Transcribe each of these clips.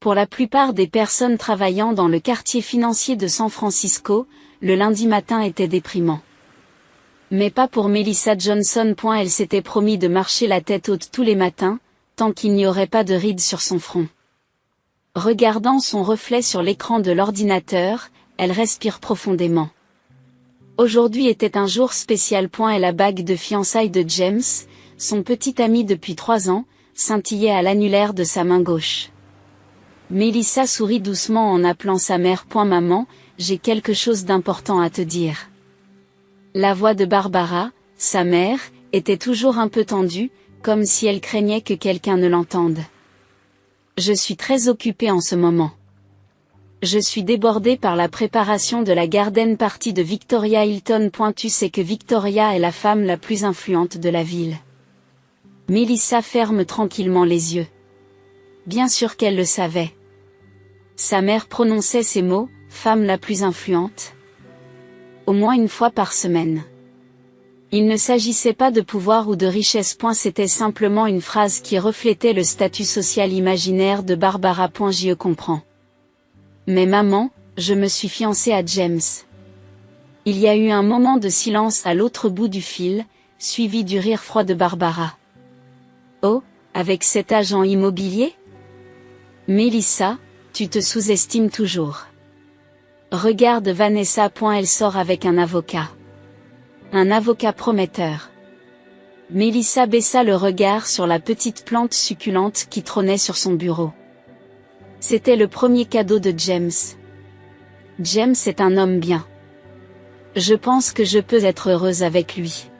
Pour la plupart des personnes travaillant dans le quartier financier de San Francisco, le lundi matin était déprimant. Mais pas pour Melissa Johnson. Elle s'était promis de marcher la tête haute tous les matins, tant qu'il n'y aurait pas de rides sur son front. Regardant son reflet sur l'écran de l'ordinateur, elle respire profondément. Aujourd'hui était un jour spécial. Et la bague de fiançailles de James, son petit ami depuis 3 ans, scintillait à l'annulaire de sa main gauche. Melissa sourit doucement en appelant sa mère. Maman, j'ai quelque chose d'important à te dire. La voix de Barbara, sa mère, était toujours un peu tendue, comme si elle craignait que quelqu'un ne l'entende. Je suis très occupée en ce moment. Je suis débordée par la préparation de la garden party de Victoria Hilton. Tu sais que Victoria est la femme la plus influente de la ville. Melissa ferme tranquillement les yeux. Bien sûr qu'elle le savait. Sa mère prononçait ces mots, femme la plus influente. Au moins une fois par semaine. Il ne s'agissait pas de pouvoir ou de richesse. C'était simplement une phrase qui reflétait le statut social imaginaire de Barbara. Je comprends. Mais maman, je me suis fiancée à James. Il y a eu un moment de silence à l'autre bout du fil, suivi du rire froid de Barbara. Oh, avec cet agent immobilier? Melissa, tu te sous-estimes toujours. Regarde Vanessa. Elle sort avec un avocat. Un avocat prometteur. Melissa baissa le regard sur la petite plante succulente qui trônait sur son bureau. C'était le premier cadeau de James. James est un homme bien. Je pense que je peux être heureuse avec lui.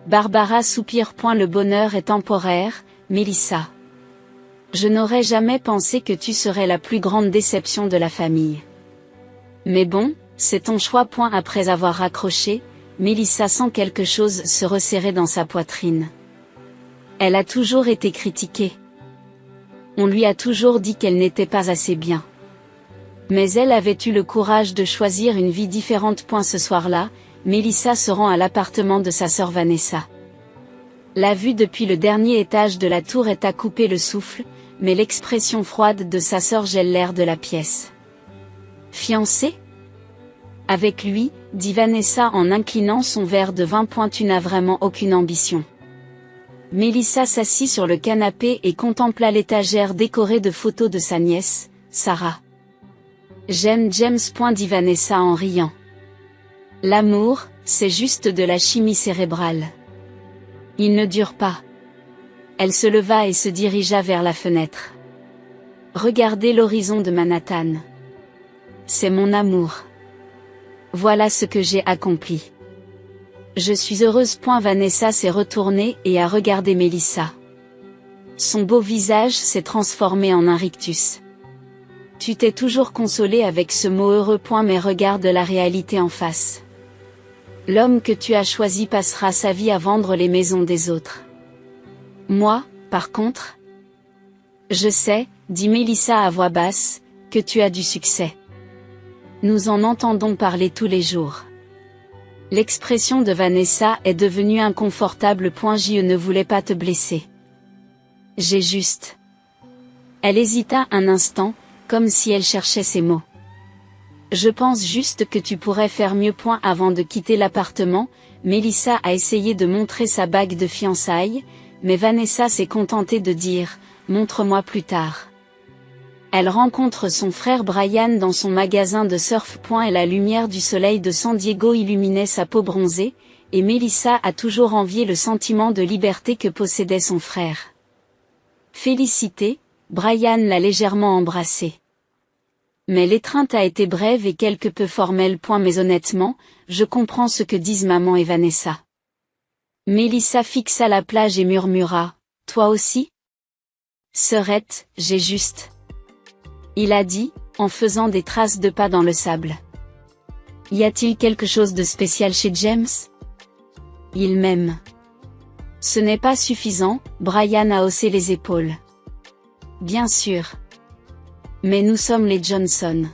Barbara soupire. Le bonheur est temporaire, Melissa. Je n'aurais jamais pensé que tu serais la plus grande déception de la famille. Mais bon, c'est ton choix. Après avoir raccroché, Melissa sent quelque chose se resserrer dans sa poitrine. Elle a toujours été critiquée. On lui a toujours dit qu'elle n'était pas assez bien. Mais elle avait eu le courage de choisir une vie différente. Ce soir-là, Melissa se rend à l'appartement de sa sœur Vanessa. La vue depuis le dernier étage de la tour est à couper le souffle, mais l'expression froide de sa sœur gèle l'air de la pièce. Fiancée? Avec lui, dit Vanessa en inclinant son verre de vin. Tu n'as vraiment aucune ambition. Melissa s'assit sur le canapé et contempla l'étagère décorée de photos de sa nièce, Sarah. J'aime James. Dit Vanessa en riant. L'amour, c'est juste de la chimie cérébrale. Il ne dure pas. Elle se leva et se dirigea vers la fenêtre. Regardez l'horizon de Manhattan. C'est mon amour. Voilà ce que j'ai accompli. Je suis heureuse. Vanessa s'est retournée et a regardé Melissa. Son beau visage s'est transformé en un rictus. Tu t'es toujours consolée avec ce mot heureux. Mais regarde la réalité en face. L'homme que tu as choisi passera sa vie à vendre les maisons des autres. Moi, par contre? Je sais, dit Melissa à voix basse, que tu as du succès. Nous en entendons parler tous les jours. L'expression de Vanessa est devenue inconfortable. Je ne voulais pas te blesser. J'ai juste... Elle hésita un instant, comme si elle cherchait ses mots. Je pense juste que tu pourrais faire mieux. Avant de quitter l'appartement, Melissa a essayé de montrer sa bague de fiançailles, mais Vanessa s'est contentée de dire « Montre-moi plus tard ». Elle rencontre son frère Brian dans son magasin de surf. Et la lumière du soleil de San Diego illuminait sa peau bronzée, et Melissa a toujours envié le sentiment de liberté que possédait son frère. Félicité, Brian l'a légèrement embrassée. Mais l'étreinte a été brève et quelque peu formelle. Mais honnêtement, je comprends ce que disent maman et Vanessa. Melissa fixa la plage et murmura, « Toi aussi? Sœurette, j'ai juste... » Il a dit, en faisant des traces de pas dans le sable. Y a-t-il quelque chose de spécial chez James? Il m'aime. Ce n'est pas suffisant, Brian a haussé les épaules. Bien sûr. Mais nous sommes les Johnson.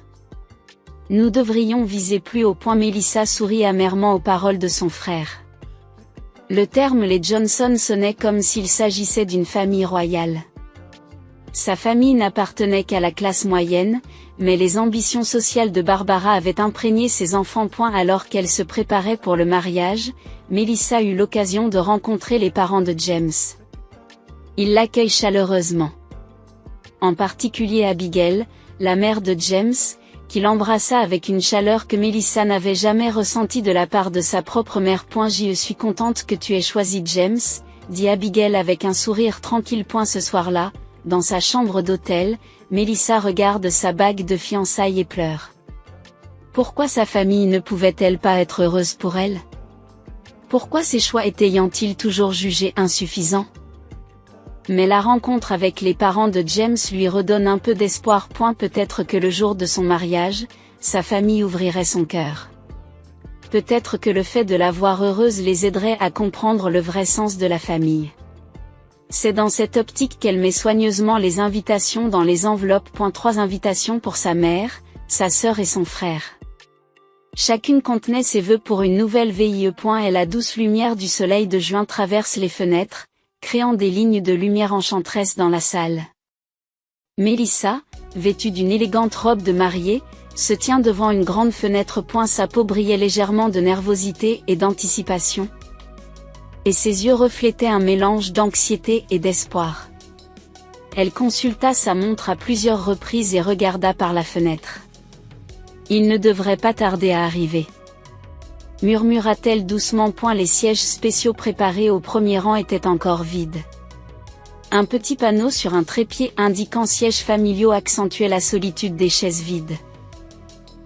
Nous devrions viser plus haut. Melissa sourit amèrement aux paroles de son frère. Le terme les Johnson sonnait comme s'il s'agissait d'une famille royale. Sa famille n'appartenait qu'à la classe moyenne, mais les ambitions sociales de Barbara avaient imprégné ses enfants. Alors qu'elle se préparait pour le mariage, Melissa eut l'occasion de rencontrer les parents de James. Ils l'accueillent chaleureusement. En particulier Abigail, la mère de James, qui l'embrassa avec une chaleur que Melissa n'avait jamais ressentie de la part de sa propre mère. Je suis contente que tu aies choisi James, dit Abigail avec un sourire tranquille. Ce soir-là, dans sa chambre d'hôtel, Melissa regarde sa bague de fiançailles et pleure. Pourquoi sa famille ne pouvait-elle pas être heureuse pour elle? Pourquoi ses choix étaient-ils toujours jugés insuffisants? Mais la rencontre avec les parents de James lui redonne un peu d'espoir. Peut-être que le jour de son mariage, sa famille ouvrirait son cœur. Peut-être que le fait de la voir heureuse les aiderait à comprendre le vrai sens de la famille. C'est dans cette optique qu'elle met soigneusement les invitations dans les enveloppes. 3 invitations pour sa mère, sa sœur et son frère. Chacune contenait ses vœux pour une nouvelle vie. Et la douce lumière du soleil de juin traverse les fenêtres, créant des lignes de lumière enchanteresse dans la salle. Melissa, vêtue d'une élégante robe de mariée, se tient devant une grande fenêtre. Sa peau brillait légèrement de nervosité et d'anticipation. Et ses yeux reflétaient un mélange d'anxiété et d'espoir. Elle consulta sa montre à plusieurs reprises et regarda par la fenêtre. Il ne devrait pas tarder à arriver, murmura-t-elle doucement. Les sièges spéciaux préparés au premier rang étaient encore vides. Un petit panneau sur un trépied indiquant sièges familiaux accentuait la solitude des chaises vides.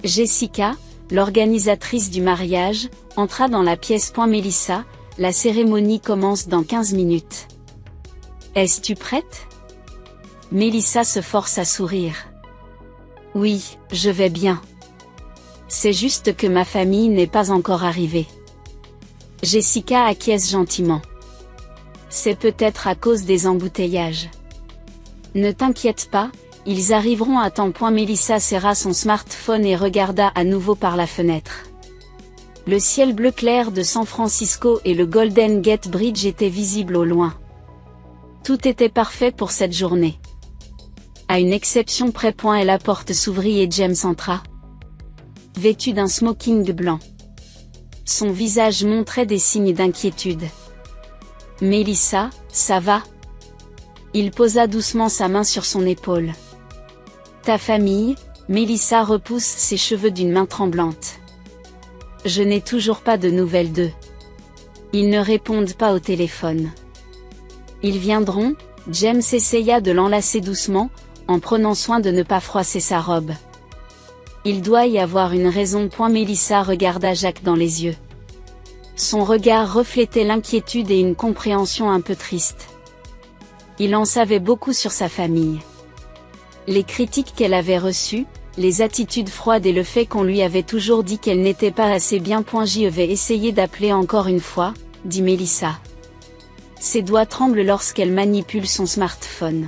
Jessica, l'organisatrice du mariage, entra dans la pièce. Melissa, la cérémonie commence dans 15 minutes. Es-tu prête? Melissa se force à sourire. Oui, je vais bien. C'est juste que ma famille n'est pas encore arrivée. Jessica acquiesce gentiment. C'est peut-être à cause des embouteillages. Ne t'inquiète pas, ils arriveront à temps. Melissa serra son smartphone et regarda à nouveau par la fenêtre. Le ciel bleu clair de San Francisco et le Golden Gate Bridge étaient visibles au loin. Tout était parfait pour cette journée. À une exception près. Et la porte s'ouvrit et James entra. Vêtu d'un smoking blanc. Son visage montrait des signes d'inquiétude. Melissa, ça va? Il posa doucement sa main sur son épaule. Ta famille? Melissa repousse ses cheveux d'une main tremblante. Je n'ai toujours pas de nouvelles d'eux. Ils ne répondent pas au téléphone. Ils viendront. James essaya de l'enlacer doucement, en prenant soin de ne pas froisser sa robe. Il doit y avoir une raison. Melissa regarda Jacques dans les yeux. Son regard reflétait l'inquiétude et une compréhension un peu triste. Il en savait beaucoup sur sa famille. Les critiques qu'elle avait reçues, les attitudes froides et le fait qu'on lui avait toujours dit qu'elle n'était pas assez bien. Je vais essayer d'appeler encore une fois, dit Melissa. Ses doigts tremblent lorsqu'elle manipule son smartphone.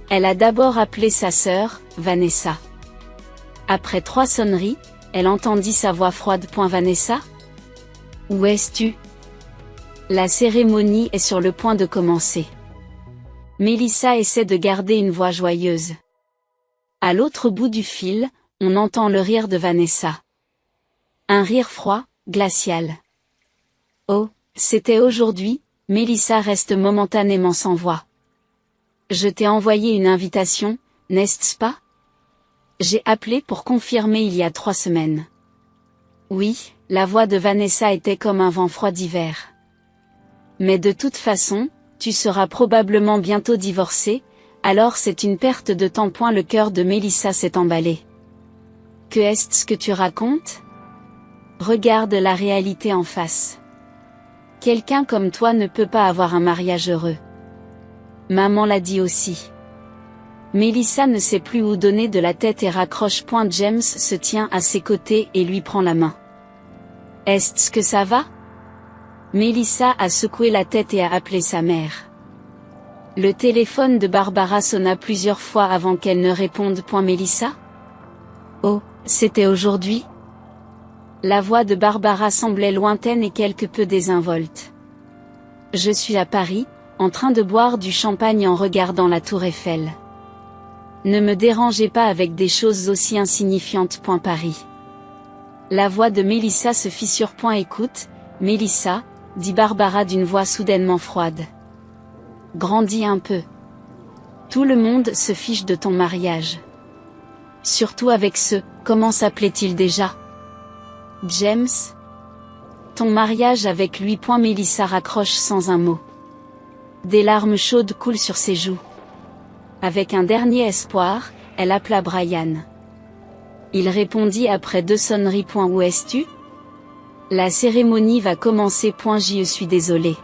Elle a d'abord appelé sa sœur, Vanessa. Après 3 sonneries, elle entendit sa voix froide. Vanessa? Où es-tu? La cérémonie est sur le point de commencer. Melissa essaie de garder une voix joyeuse. À l'autre bout du fil, on entend le rire de Vanessa. Un rire froid, glacial. Oh, c'était aujourd'hui. Melissa reste momentanément sans voix. Je t'ai envoyé une invitation, n'est-ce pas? J'ai appelé pour confirmer il y a 3 semaines. Oui, la voix de Vanessa était comme un vent froid d'hiver. Mais de toute façon, tu seras probablement bientôt divorcée, alors c'est une perte de temps. Le cœur de Melissa s'est emballé. Que est-ce que tu racontes? Regarde la réalité en face. Quelqu'un comme toi ne peut pas avoir un mariage heureux. Maman l'a dit aussi. Melissa ne sait plus où donner de la tête et raccroche. James se tient à ses côtés et lui prend la main. Est-ce que ça va? Melissa a secoué la tête et a appelé sa mère. Le téléphone de Barbara sonna plusieurs fois avant qu'elle ne réponde. Melissa? Oh, c'était aujourd'hui? La voix de Barbara semblait lointaine et quelque peu désinvolte. Je suis à Paris, en train de boire du champagne en regardant la tour Eiffel. Ne me dérangez pas avec des choses aussi insignifiantes. Paris. La voix de Mélissa se fissure. Écoute, Mélissa, dit Barbara d'une voix soudainement froide. Grandis un peu. Tout le monde se fiche de ton mariage. Surtout avec comment s'appelait-il déjà? James? Ton mariage avec lui. Mélissa raccroche sans un mot. Des larmes chaudes coulent sur ses joues. Avec un dernier espoir, elle appela Brian. Il répondit après 2 sonneries. Où es-tu? La cérémonie va commencer. Je suis désolée.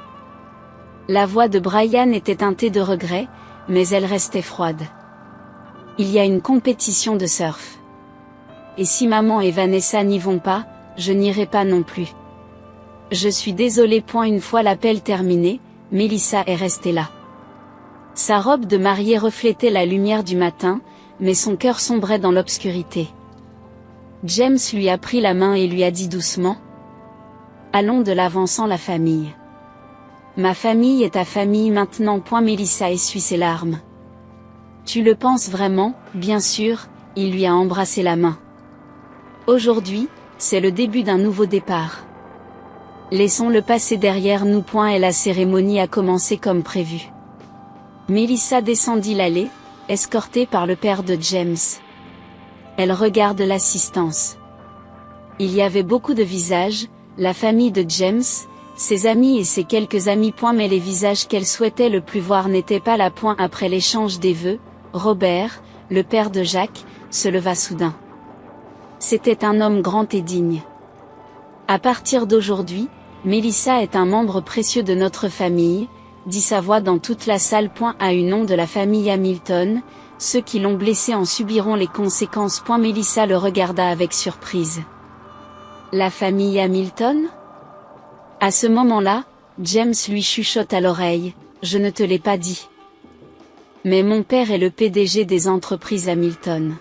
La voix de Brian était teintée de regret, mais elle restait froide. Il y a une compétition de surf. Et si maman et Vanessa n'y vont pas, je n'irai pas non plus. Je suis désolée. Une fois l'appel terminé, Mélissa est restée là. Sa robe de mariée reflétait la lumière du matin, mais son cœur sombrait dans l'obscurité. James lui a pris la main et lui a dit doucement: allons de l'avant sans la famille. Ma famille est ta famille maintenant. Mélissa essuie ses larmes. Tu le penses vraiment? Bien sûr, il lui a embrassé la main. Aujourd'hui, c'est le début d'un nouveau départ. Laissons-le passer derrière nous. Et la cérémonie a commencé comme prévu. Mélissa descendit l'allée, escortée par le père de James. Elle regarde l'assistance. Il y avait beaucoup de visages, la famille de James, ses amis et ses quelques amis. Mais les visages qu'elle souhaitait le plus voir n'étaient pas là. Après l'échange des vœux, Robert, le père de Jacques, se leva soudain. C'était un homme grand et digne. À partir d'aujourd'hui, Mélissa est un membre précieux de notre famille, dit sa voix dans toute la salle. À eu nom de la famille Hamilton, ceux qui l'ont blessé en subiront les conséquences. Mélissa le regarda avec surprise. La famille Hamilton? À ce moment-là, James lui chuchote à l'oreille: je ne te l'ai pas dit. Mais mon père est le PDG des entreprises Hamilton.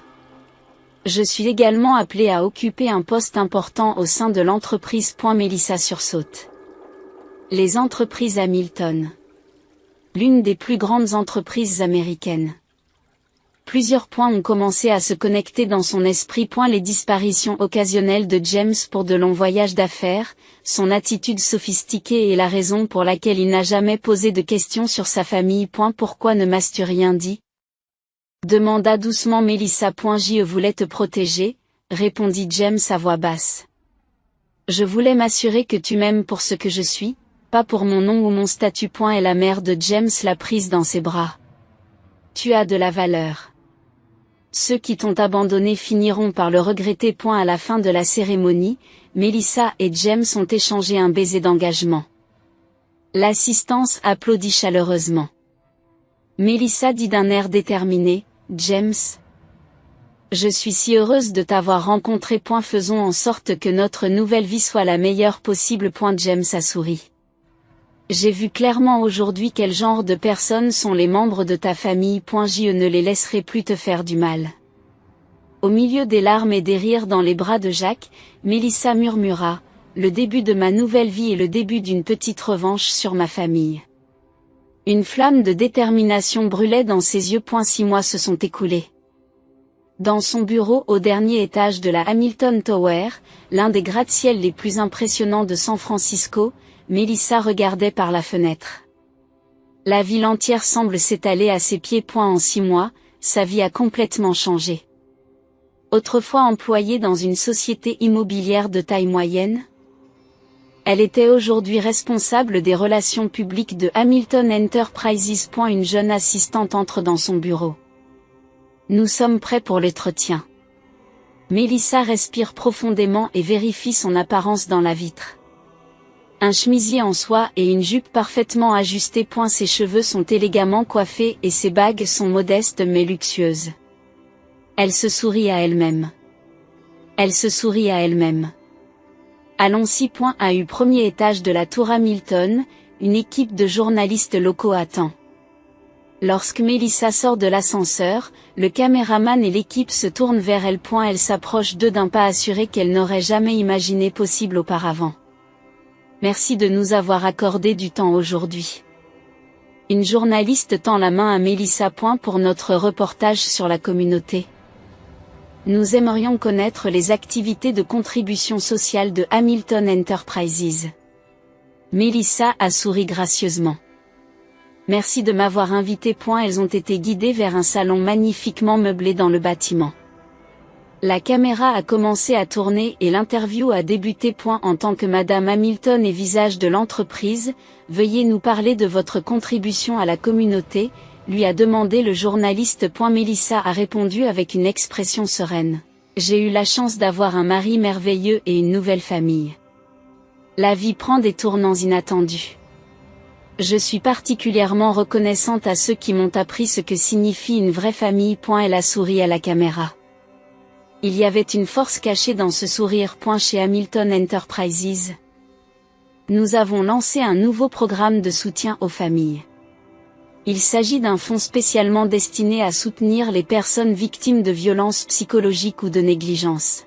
Je suis également appelé à occuper un poste important au sein de l'entreprise. Mélissa sursaute. Les entreprises Hamilton. L'une des plus grandes entreprises américaines. Plusieurs points ont commencé à se connecter dans son esprit. Les disparitions occasionnelles de James pour de longs voyages d'affaires, son attitude sophistiquée et la raison pour laquelle il n'a jamais posé de questions sur sa famille. Pourquoi ne m'as-tu rien dit? Demanda doucement Mélissa. Je voulais te protéger, répondit James à voix basse. Je voulais m'assurer que tu m'aimes pour ce que je suis, pas pour mon nom ou mon statut. Et la mère de James l'a prise dans ses bras. Tu as de la valeur. Ceux qui t'ont abandonné finiront par le regretter. À la fin de la cérémonie, Mélissa et James ont échangé un baiser d'engagement. L'assistance applaudit chaleureusement. Mélissa dit d'un air déterminé: James, je suis si heureuse de t'avoir rencontré. Faisons en sorte que notre nouvelle vie soit la meilleure possible. James a souri. J'ai vu clairement aujourd'hui quel genre de personnes sont les membres de ta famille. Je ne les laisserai plus te faire du mal. Au milieu des larmes et des rires dans les bras de Jacques, Mélissa murmura: le début de ma nouvelle vie est le début d'une petite revanche sur ma famille. Une flamme de détermination brûlait dans ses yeux. 6 mois se sont écoulés. Dans son bureau au dernier étage de la Hamilton Tower, l'un des gratte-ciels les plus impressionnants de San Francisco, Mélissa regardait par la fenêtre. La ville entière semble s'étaler à ses pieds. En 6 mois, sa vie a complètement changé. Autrefois employée dans une société immobilière de taille moyenne, elle était aujourd'hui responsable des relations publiques de Hamilton Enterprises. Une jeune assistante entre dans son bureau. Nous sommes prêts pour l'entretien. Mélissa respire profondément et vérifie son apparence dans la vitre. Un chemisier en soie et une jupe parfaitement ajustée. Ses cheveux sont élégamment coiffés et ses bagues sont modestes mais luxueuses. Elle se sourit à elle-même. Elle se sourit à elle-même. Allons-y. À eu premier étage de la tour Hamilton, une équipe de journalistes locaux attend. Lorsque Mélissa sort de l'ascenseur, le caméraman et l'équipe se tournent vers elle. Elle s'approche d'eux d'un pas assuré qu'elle n'aurait jamais imaginé possible auparavant. Merci de nous avoir accordé du temps aujourd'hui. Une journaliste tend la main à Mélissa. Pour notre reportage sur la communauté. Nous aimerions connaître les activités de contribution sociale de Hamilton Enterprises. Mélissa a souri gracieusement. Merci de m'avoir invité. Elles ont été guidées vers un salon magnifiquement meublé dans le bâtiment. La caméra a commencé à tourner et l'interview a débuté. En tant que Madame Hamilton et visage de l'entreprise, veuillez nous parler de votre contribution à la communauté, lui a demandé le journaliste. Mélissa a répondu avec une expression sereine. J'ai eu la chance d'avoir un mari merveilleux et une nouvelle famille. La vie prend des tournants inattendus. Je suis particulièrement reconnaissante à ceux qui m'ont appris ce que signifie une vraie famille. Elle a souri à la caméra. Il y avait une force cachée dans ce sourire. Chez Hamilton Enterprises. Nous avons lancé un nouveau programme de soutien aux familles. Il s'agit d'un fonds spécialement destiné à soutenir les personnes victimes de violences psychologiques ou de négligence.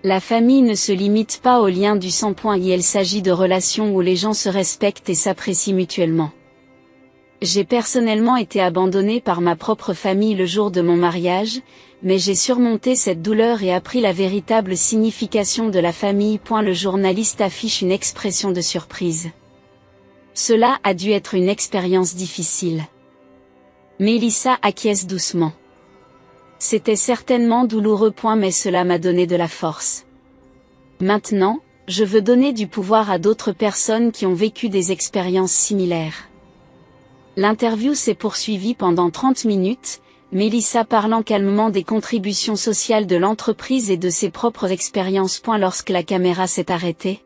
La famille ne se limite pas aux liens du sang. Il s'agit de relations où les gens se respectent et s'apprécient mutuellement. J'ai personnellement été abandonnée par ma propre famille le jour de mon mariage, mais j'ai surmonté cette douleur et appris la véritable signification de la famille. Le journaliste affiche une expression de surprise. Cela a dû être une expérience difficile. Mélissa acquiesce doucement. C'était certainement douloureux. Mais cela m'a donné de la force. Maintenant, je veux donner du pouvoir à d'autres personnes qui ont vécu des expériences similaires. L'interview s'est poursuivie pendant 30 minutes, Mélissa parlant calmement des contributions sociales de l'entreprise et de ses propres expériences. Lorsque la caméra s'est arrêtée,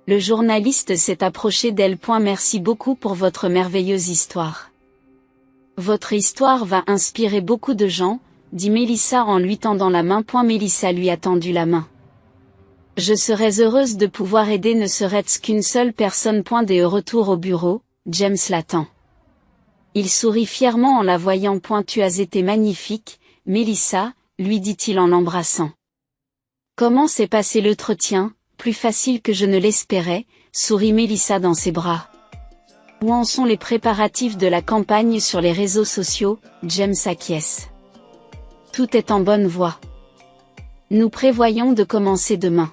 le journaliste s'est approché d'elle. Merci beaucoup pour votre merveilleuse histoire. Votre histoire va inspirer beaucoup de gens, dit Mélissa en lui tendant la main. Mélissa lui a tendu la main. Je serais heureuse de pouvoir aider ne serait-ce qu'une seule personne. De retour au bureau, James l'attend. Il sourit fièrement en la voyant. Tu as été magnifique, Mélissa, lui dit-il en l'embrassant. Comment s'est passé l'entretien? Plus facile que je ne l'espérais, sourit Mélissa dans ses bras. Où en sont les préparatifs de la campagne sur les réseaux sociaux? James acquiesce. Tout est en bonne voie. Nous prévoyons de commencer demain.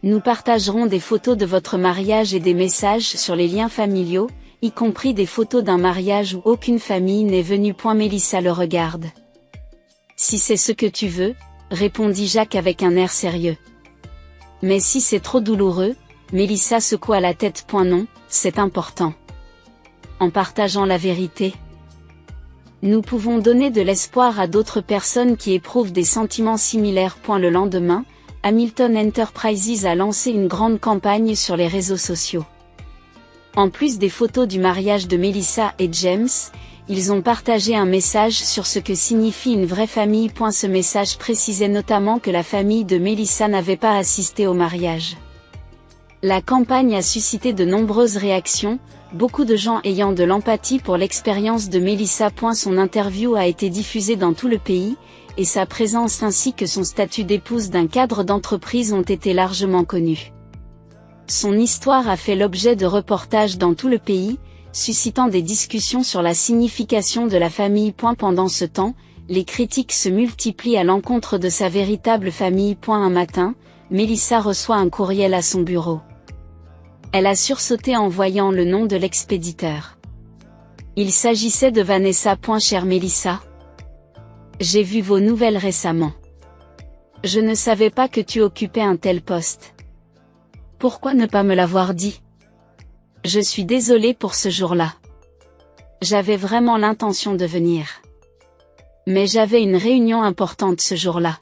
Nous partagerons des photos de votre mariage et des messages sur les liens familiaux, y compris des photos d'un mariage où aucune famille n'est venue. Mélissa le regarde. Si c'est ce que tu veux, répondit Jacques avec un air sérieux. Mais si c'est trop douloureux, Mélissa secoua la tête. Non, c'est important. En partageant la vérité, nous pouvons donner de l'espoir à d'autres personnes qui éprouvent des sentiments similaires. Le lendemain, Hamilton Enterprises a lancé une grande campagne sur les réseaux sociaux. En plus des photos du mariage de Mélissa et James, ils ont partagé un message sur ce que signifie une vraie famille. Ce message précisait notamment que la famille de Mélissa n'avait pas assisté au mariage. La campagne a suscité de nombreuses réactions, beaucoup de gens ayant de l'empathie pour l'expérience de Mélissa. Son interview a été diffusée dans tout le pays, et sa présence ainsi que son statut d'épouse d'un cadre d'entreprise ont été largement connus. Son histoire a fait l'objet de reportages dans tout le pays, suscitant des discussions sur la signification de la famille. Pendant ce temps, les critiques se multiplient à l'encontre de sa véritable famille. Un matin, Mélissa reçoit un courriel à son bureau. Elle a sursauté en voyant le nom de l'expéditeur. Il s'agissait de Vanessa. Chère Mélissa, j'ai vu vos nouvelles récemment. Je ne savais pas que tu occupais un tel poste. Pourquoi ne pas me l'avoir dit? Je suis désolée pour ce jour-là. J'avais vraiment l'intention de venir. Mais j'avais une réunion importante ce jour-là.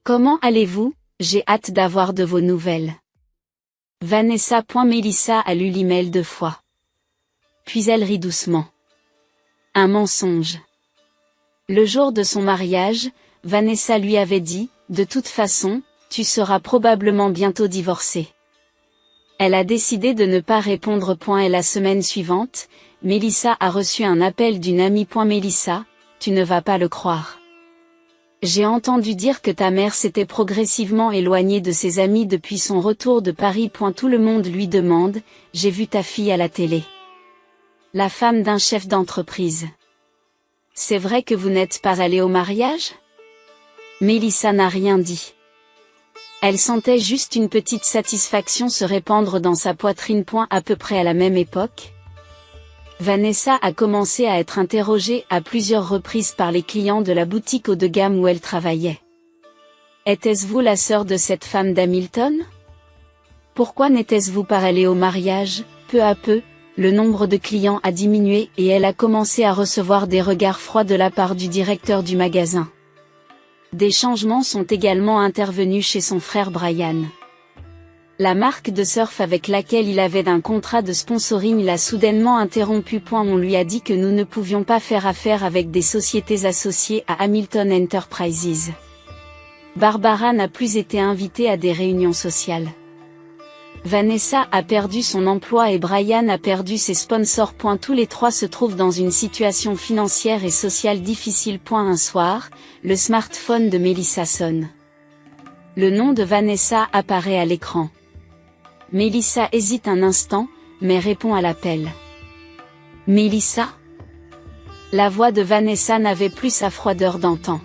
Comment allez-vous? J'ai hâte d'avoir de vos nouvelles. Vanessa. Mélissa a lu l'email 2 fois. Puis elle rit doucement. Un mensonge. Le jour de son mariage, Vanessa lui avait dit, de toute façon, tu seras probablement bientôt divorcée. Elle a décidé de ne pas répondre. Et la semaine suivante, Mélissa a reçu un appel d'une amie. Mélissa, tu ne vas pas le croire. J'ai entendu dire que ta mère s'était progressivement éloignée de ses amis depuis son retour de Paris. Tout le monde lui demande, j'ai vu ta fille à la télé. La femme d'un chef d'entreprise. C'est vrai que vous n'êtes pas allé au mariage? Mélissa n'a rien dit. Elle sentait juste une petite satisfaction se répandre dans sa poitrine. À peu près à la même époque, Vanessa a commencé à être interrogée à plusieurs reprises par les clients de la boutique haut de gamme où elle travaillait. Était-ce vous la sœur de cette femme d'Hamilton? Pourquoi n'était-ce-vous pas allée au mariage? Peu à peu, le nombre de clients a diminué et elle a commencé à recevoir des regards froids de la part du directeur du magasin. Des changements sont également intervenus chez son frère Brian. La marque de surf avec laquelle il avait un contrat de sponsoring l'a soudainement interrompu. On lui a dit que nous ne pouvions pas faire affaire avec des sociétés associées à Hamilton Enterprises. Barbara n'a plus été invitée à des réunions sociales. Vanessa a perdu son emploi et Brian a perdu ses sponsors. Tous les trois se trouvent dans une situation financière et sociale difficile. Un soir, le smartphone de Mélissa sonne. Le nom de Vanessa apparaît à l'écran. Mélissa hésite un instant, mais répond à l'appel. Mélissa? La voix de Vanessa n'avait plus sa froideur d'antan.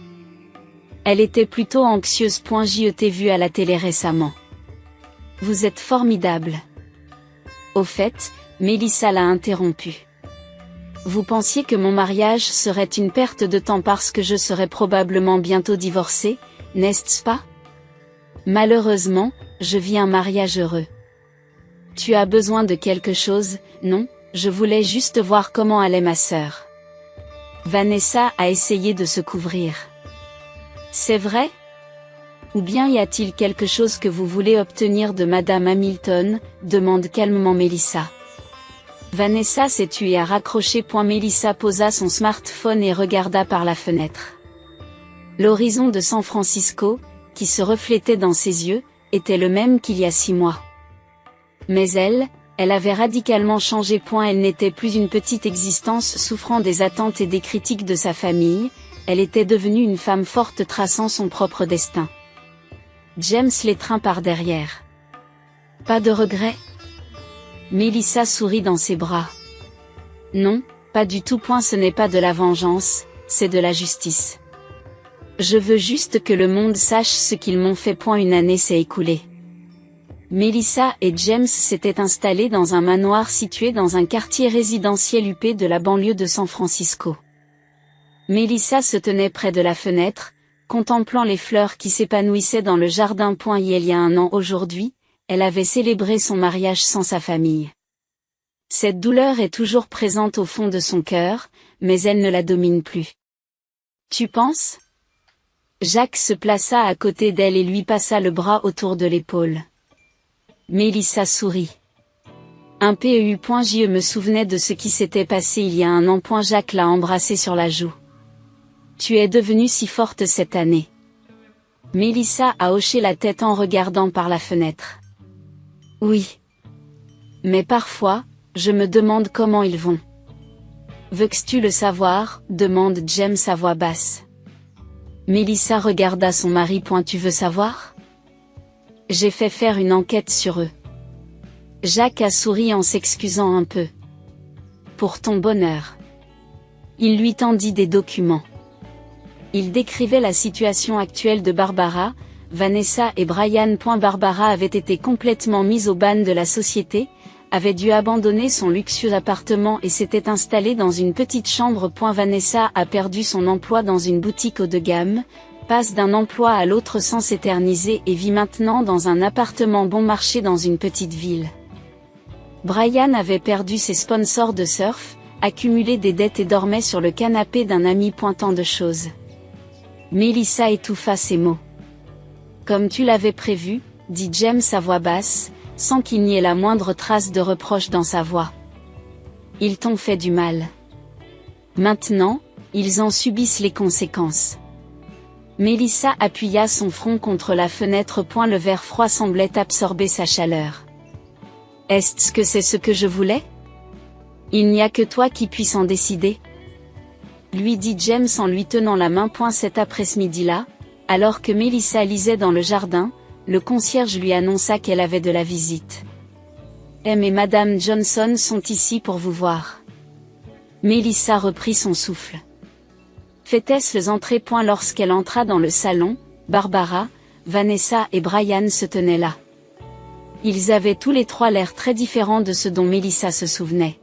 Elle était plutôt anxieuse. J'y vu à la télé récemment. Vous êtes formidable. Au fait, Mélissa l'a interrompu. Vous pensiez que mon mariage serait une perte de temps parce que je serais probablement bientôt divorcée, n'est-ce pas? Malheureusement, je vis un mariage heureux. Tu as besoin de quelque chose? Non, je voulais juste voir comment allait ma sœur. Vanessa a essayé de se couvrir. C'est vrai? Ou bien y a-t-il quelque chose que vous voulez obtenir de Madame Hamilton? Demande calmement Mélissa. Vanessa s'est tue et a raccroché. Mélissa posa son smartphone et regarda par la fenêtre. L'horizon de San Francisco, qui se reflétait dans ses yeux, était le même qu'il y a 6 mois. Mais elle avait radicalement changé. Elle n'était plus une petite existence souffrant des attentes et des critiques de sa famille, elle était devenue une femme forte traçant son propre destin. James l'étreint par derrière. Pas de regret? Mélissa sourit dans ses bras. Non, pas du tout. Ce n'est pas de la vengeance, c'est de la justice. Je veux juste que le monde sache ce qu'ils m'ont fait. Une année s'est écoulée. Mélissa et James s'étaient installés dans un manoir situé dans un quartier résidentiel huppé de la banlieue de San Francisco. Mélissa se tenait près de la fenêtre, contemplant les fleurs qui s'épanouissaient dans le jardin. Il y a 1 an aujourd'hui, elle avait célébré son mariage sans sa famille. Cette douleur est toujours présente au fond de son cœur, mais elle ne la domine plus. Tu penses? Jacques se plaça à côté d'elle et lui passa le bras autour de l'épaule. Mélissa sourit. Un peu. Je me souvenais de ce qui s'était passé il y a 1 an. Jacques l'a embrassée sur la joue. Tu es devenue si forte cette année. Mélissa a hoché la tête en regardant par la fenêtre. Oui. Mais parfois, je me demande comment ils vont. Veux-tu le savoir? Demande James à voix basse. Mélissa regarda son mari. Tu veux savoir? J'ai fait faire une enquête sur eux. Jacques a souri en s'excusant un peu. Pour ton bonheur. Il lui tendit des documents. Il décrivait la situation actuelle de Barbara, Vanessa et Brian. Barbara avait été complètement mise au ban de la société, avait dû abandonner son luxueux appartement et s'était installée dans une petite chambre. Vanessa a perdu son emploi dans une boutique haut de gamme, passe d'un emploi à l'autre sans s'éterniser et vit maintenant dans un appartement bon marché dans une petite ville. Brian avait perdu ses sponsors de surf, accumulé des dettes et dormait sur le canapé d'un ami. Tant de choses. Mélissa étouffa ses mots. Comme tu l'avais prévu, dit James à voix basse, sans qu'il n'y ait la moindre trace de reproche dans sa voix. Ils t'ont fait du mal. Maintenant, ils en subissent les conséquences. Mélissa appuya son front contre la fenêtre. Le verre froid semblait absorber sa chaleur. Est-ce que c'est ce que je voulais? Il n'y a que toi qui puisse en décider. Lui dit James en lui tenant la main. Cet après-midi-là, alors que Mélissa lisait dans le jardin, le concierge lui annonça qu'elle avait de la visite. M et Madame Johnson sont ici pour vous voir. Mélissa reprit son souffle. Faites-ce entrées. Lorsqu'elle entra dans le salon, Barbara, Vanessa et Brian se tenaient là. Ils avaient tous les trois l'air très différents de ce dont Mélissa se souvenait.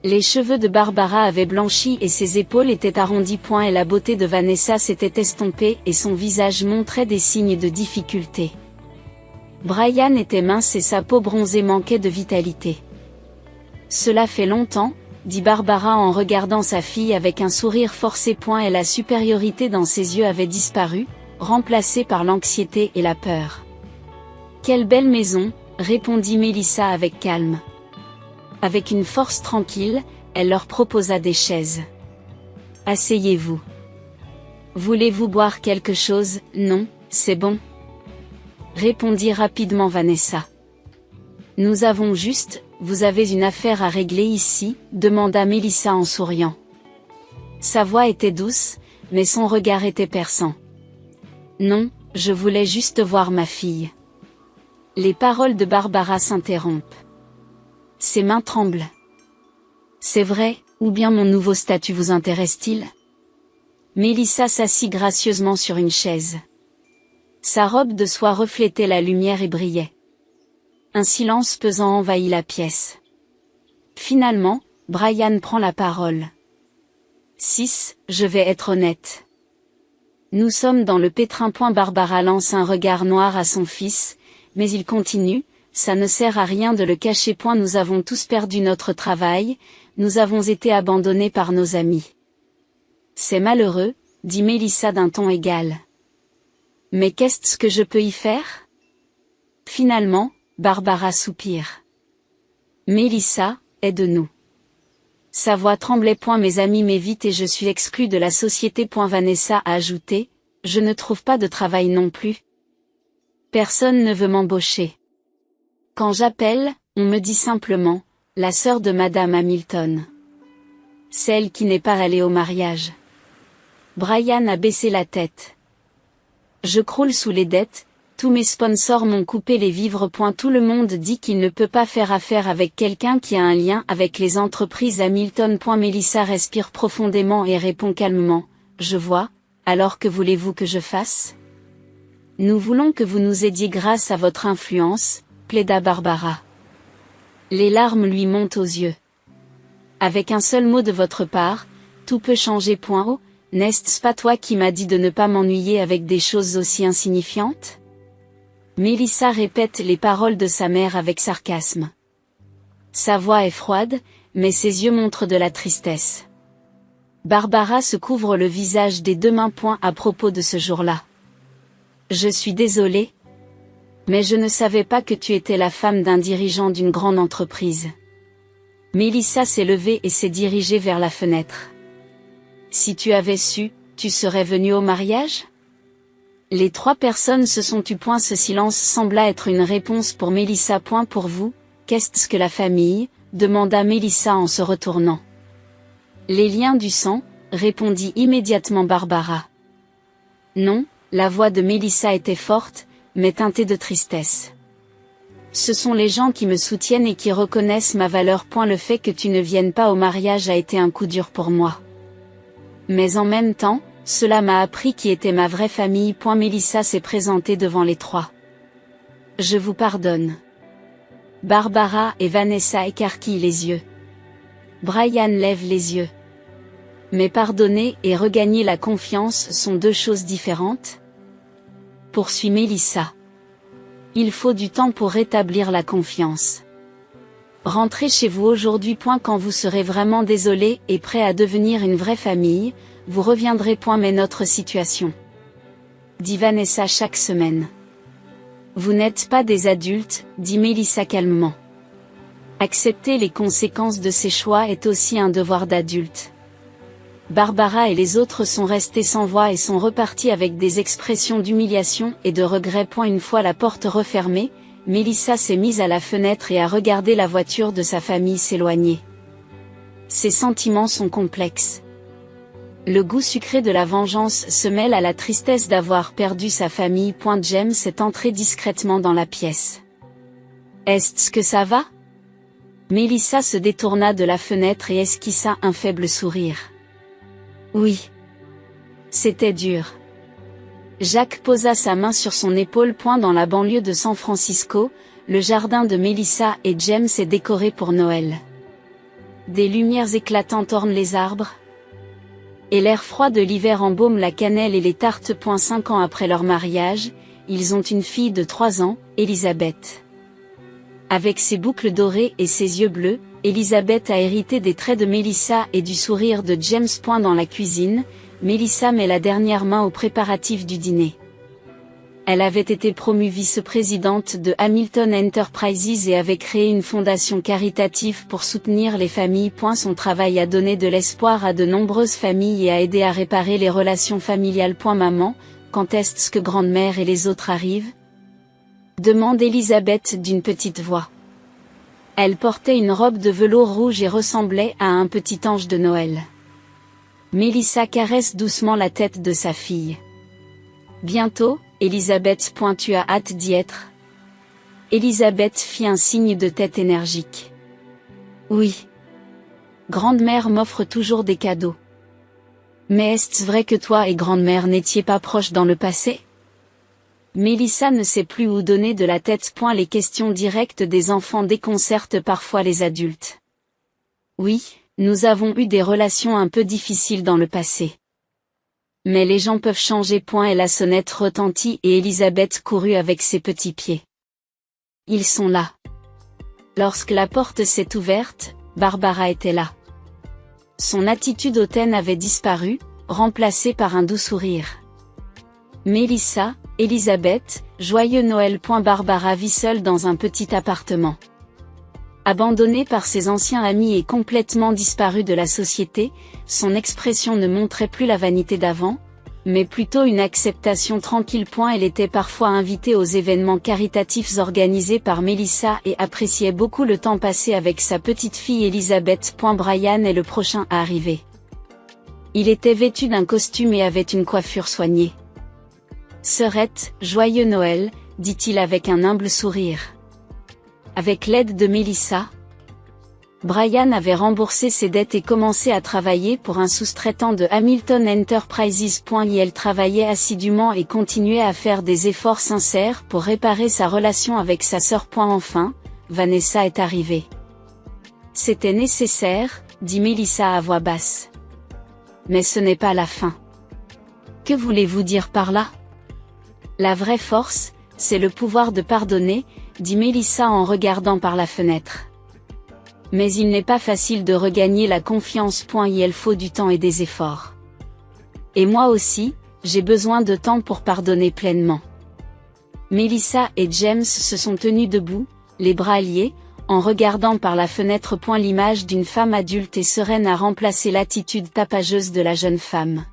Les cheveux de Barbara avaient blanchi et ses épaules étaient arrondies. Et la beauté de Vanessa s'était estompée et son visage montrait des signes de difficulté. Brian était mince et sa peau bronzée manquait de vitalité. Cela fait longtemps, dit Barbara en regardant sa fille avec un sourire forcé. Et la supériorité dans ses yeux avait disparu, remplacée par l'anxiété et la peur. Quelle belle maison, répondit Mélissa avec calme. Avec une force tranquille, elle leur proposa des chaises. Asseyez-vous. Voulez-vous boire quelque chose? Non, c'est bon. Répondit rapidement Vanessa. Nous avons juste, vous avez une affaire à régler ici, demanda Mélissa en souriant. Sa voix était douce, mais son regard était perçant. Non, je voulais juste voir ma fille. Les paroles de Barbara s'interrompent. Ses mains tremblent. C'est vrai, ou bien mon nouveau statut vous intéresse-t-il? Mélissa s'assit gracieusement sur une chaise. Sa robe de soie reflétait la lumière et brillait. Un silence pesant envahit la pièce. Finalement, Brian prend la parole. 6. Je vais être honnête. Nous sommes dans le pétrin. Barbara lance un regard noir à son fils, mais il continue. Ça ne sert à rien de le cacher. Nous avons tous perdu notre travail, nous avons été abandonnés par nos amis. C'est malheureux, dit Mélissa d'un ton égal. Mais qu'est-ce que je peux y faire? Finalement, Barbara soupire. Mélissa, aide-nous. Sa voix tremblait. Mes amis m'évitent et je suis exclue de la société. Vanessa a ajouté, je ne trouve pas de travail non plus. Personne ne veut m'embaucher. Quand j'appelle, on me dit simplement, la sœur de Madame Hamilton. Celle qui n'est pas allée au mariage. Brian a baissé la tête. Je croule sous les dettes, tous mes sponsors m'ont coupé les vivres. Tout le monde dit qu'il ne peut pas faire affaire avec quelqu'un qui a un lien avec les entreprises Hamilton. Mélissa respire profondément et répond calmement, je vois, alors que voulez-vous que je fasse? Nous voulons que vous nous aidiez grâce à votre influence, plaida Barbara. Les larmes lui montent aux yeux. Avec un seul mot de votre part, tout peut changer. Oh, n'est-ce pas toi qui m'as dit de ne pas m'ennuyer avec des choses aussi insignifiantes? Mélissa répète les paroles de sa mère avec sarcasme. Sa voix est froide, mais ses yeux montrent de la tristesse. Barbara se couvre le visage des deux mains. À propos de ce jour-là. Je suis désolée. Mais je ne savais pas que tu étais la femme d'un dirigeant d'une grande entreprise. Mélissa s'est levée et s'est dirigée vers la fenêtre. Si tu avais su, tu serais venue au mariage? Les trois personnes se sont tues. Ce silence sembla être une réponse pour Mélissa. Pour vous, qu'est-ce que la famille? Demanda Mélissa en se retournant. Les liens du sang, répondit immédiatement Barbara. Non, la voix de Mélissa était forte, mais teintée de tristesse. Ce sont les gens qui me soutiennent et qui reconnaissent ma valeur. Le fait que tu ne viennes pas au mariage a été un coup dur pour moi. Mais en même temps, cela m'a appris qui était ma vraie famille. Mélissa s'est présentée devant les trois. Je vous pardonne. Barbara et Vanessa écarquillent les yeux. Brian lève les yeux. Mais pardonner et regagner la confiance sont deux choses différentes? Poursuit Mélissa. Il faut du temps pour rétablir la confiance. Rentrez chez vous aujourd'hui. Quand vous serez vraiment désolé et prêt à devenir une vraie famille, vous reviendrez. Mais notre situation, dit Vanessa chaque semaine. Vous n'êtes pas des adultes, dit Mélissa calmement. Accepter les conséquences de ses choix est aussi un devoir d'adulte. Barbara et les autres sont restés sans voix et sont repartis avec des expressions d'humiliation et de regret. Une fois la porte refermée, Mélissa s'est mise à la fenêtre et a regardé la voiture de sa famille s'éloigner. Ses sentiments sont complexes. Le goût sucré de la vengeance se mêle à la tristesse d'avoir perdu sa famille. James est entré discrètement dans la pièce. Est-ce que ça va? Mélissa se détourna de la fenêtre et esquissa un faible sourire. Oui. C'était dur. Jacques posa sa main sur son épaule. Dans la banlieue de San Francisco, le jardin de Mélissa et James est décoré pour Noël. Des lumières éclatantes ornent les arbres. Et l'air froid de l'hiver embaume la cannelle et les tartes. 5 ans après leur mariage, ils ont une fille de 3 ans, Elisabeth. Avec ses boucles dorées et ses yeux bleus, Elisabeth a hérité des traits de Mélissa et du sourire de James. Dans la cuisine, Mélissa met la dernière main aux préparatifs du dîner. Elle avait été promue vice-présidente de Hamilton Enterprises et avait créé une fondation caritative pour soutenir les familles. Son travail a donné de l'espoir à de nombreuses familles et a aidé à réparer les relations familiales. Maman, quand est-ce que grand-mère et les autres arrivent ? Demande Elisabeth d'une petite voix. Elle portait une robe de velours rouge et ressemblait à un petit ange de Noël. Mélissa caresse doucement la tête de sa fille. Bientôt, Elisabeth. Tu as hâte d'y être ? Elisabeth fit un signe de tête énergique. Oui. Grande-mère m'offre toujours des cadeaux. Mais est-ce vrai que toi et grand-mère n'étiez pas proches dans le passé ? Mélissa ne sait plus où donner de la tête. Les questions directes des enfants déconcertent parfois les adultes. Oui, nous avons eu des relations un peu difficiles dans le passé. Mais les gens peuvent changer. Et la sonnette retentit et Elisabeth courut avec ses petits pieds. Ils sont là. Lorsque la porte s'est ouverte, Barbara était là. Son attitude hautaine avait disparu, remplacée par un doux sourire. Mélissa, Elisabeth, joyeux Noël. Barbara vit seule dans un petit appartement. Abandonnée par ses anciens amis et complètement disparue de la société, son expression ne montrait plus la vanité d'avant, mais plutôt une acceptation tranquille. Elle était parfois invitée aux événements caritatifs organisés par Mélissa et appréciait beaucoup le temps passé avec sa petite fille Elisabeth. Brian est le prochain à arriver. Il était vêtu d'un costume et avait une coiffure soignée. Sœurette, joyeux Noël, dit-il avec un humble sourire. Avec l'aide de Mélissa, Brian avait remboursé ses dettes et commencé à travailler pour un sous-traitant de Hamilton Enterprises. Elle travaillait assidûment et continuait à faire des efforts sincères pour réparer sa relation avec sa sœur. Enfin, Vanessa est arrivée. C'était nécessaire, dit Mélissa à voix basse. Mais ce n'est pas la fin. Que voulez-vous dire par là ? La vraie force, c'est le pouvoir de pardonner, dit Mélissa en regardant par la fenêtre. Mais il n'est pas facile de regagner la confiance. Il faut du temps et des efforts. Et moi aussi, j'ai besoin de temps pour pardonner pleinement. Mélissa et James se sont tenus debout, les bras liés, en regardant par la fenêtre. L'image d'une femme adulte et sereine a remplacé l'attitude tapageuse de la jeune femme.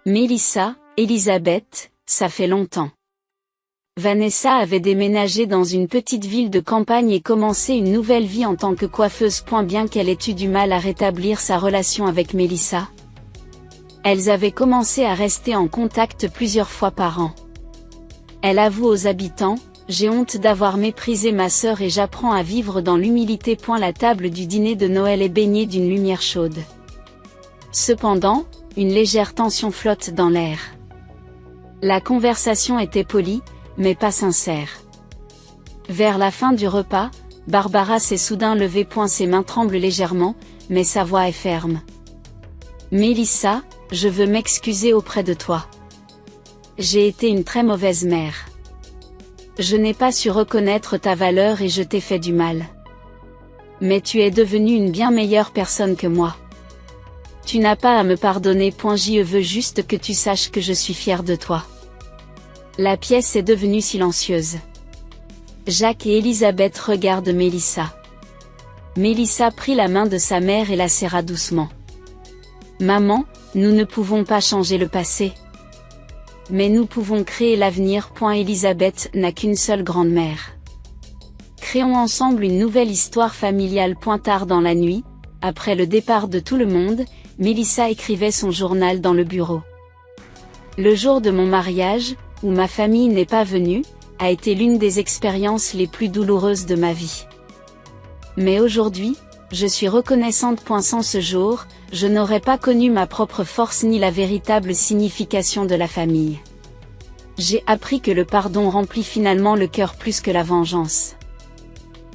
Mélissa, Elisabeth, ça fait longtemps. Vanessa avait déménagé dans une petite ville de campagne et commencé une nouvelle vie en tant que coiffeuse. Bien qu'elle ait eu du mal à rétablir sa relation avec Mélissa, elles avaient commencé à rester en contact plusieurs fois par an. Elle avoue aux habitants, j'ai honte d'avoir méprisé ma sœur et j'apprends à vivre dans l'humilité. La table du dîner de Noël est baignée d'une lumière chaude. Cependant, une légère tension flotte dans l'air. La conversation était polie, mais pas sincère. Vers la fin du repas, Barbara s'est soudain levée. Ses mains tremblent légèrement, mais sa voix est ferme. Mélissa, je veux m'excuser auprès de toi. J'ai été une très mauvaise mère. Je n'ai pas su reconnaître ta valeur et je t'ai fait du mal. Mais tu es devenue une bien meilleure personne que moi. Tu n'as pas à me pardonner. Je veux juste que tu saches que je suis fière de toi. La pièce est devenue silencieuse. Jacques et Elisabeth regardent Mélissa. Mélissa prit la main de sa mère et la serra doucement. Maman, nous ne pouvons pas changer le passé. Mais nous pouvons créer l'avenir. Elisabeth n'a qu'une seule grand-mère. Créons ensemble une nouvelle histoire familiale. Tard dans la nuit, après le départ de tout le monde, Mélissa écrivait son journal dans le bureau. Le jour de mon mariage, où ma famille n'est pas venue, a été l'une des expériences les plus douloureuses de ma vie. Mais aujourd'hui, je suis reconnaissante. Sans ce jour, je n'aurais pas connu ma propre force ni la véritable signification de la famille. J'ai appris que le pardon remplit finalement le cœur plus que la vengeance.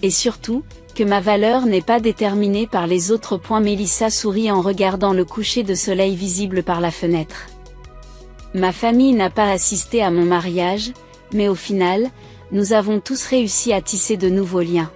Et surtout, que ma valeur n'est pas déterminée par les autres. Mélissa sourit en regardant le coucher de soleil visible par la fenêtre. Ma famille n'a pas assisté à mon mariage, mais au final, nous avons tous réussi à tisser de nouveaux liens.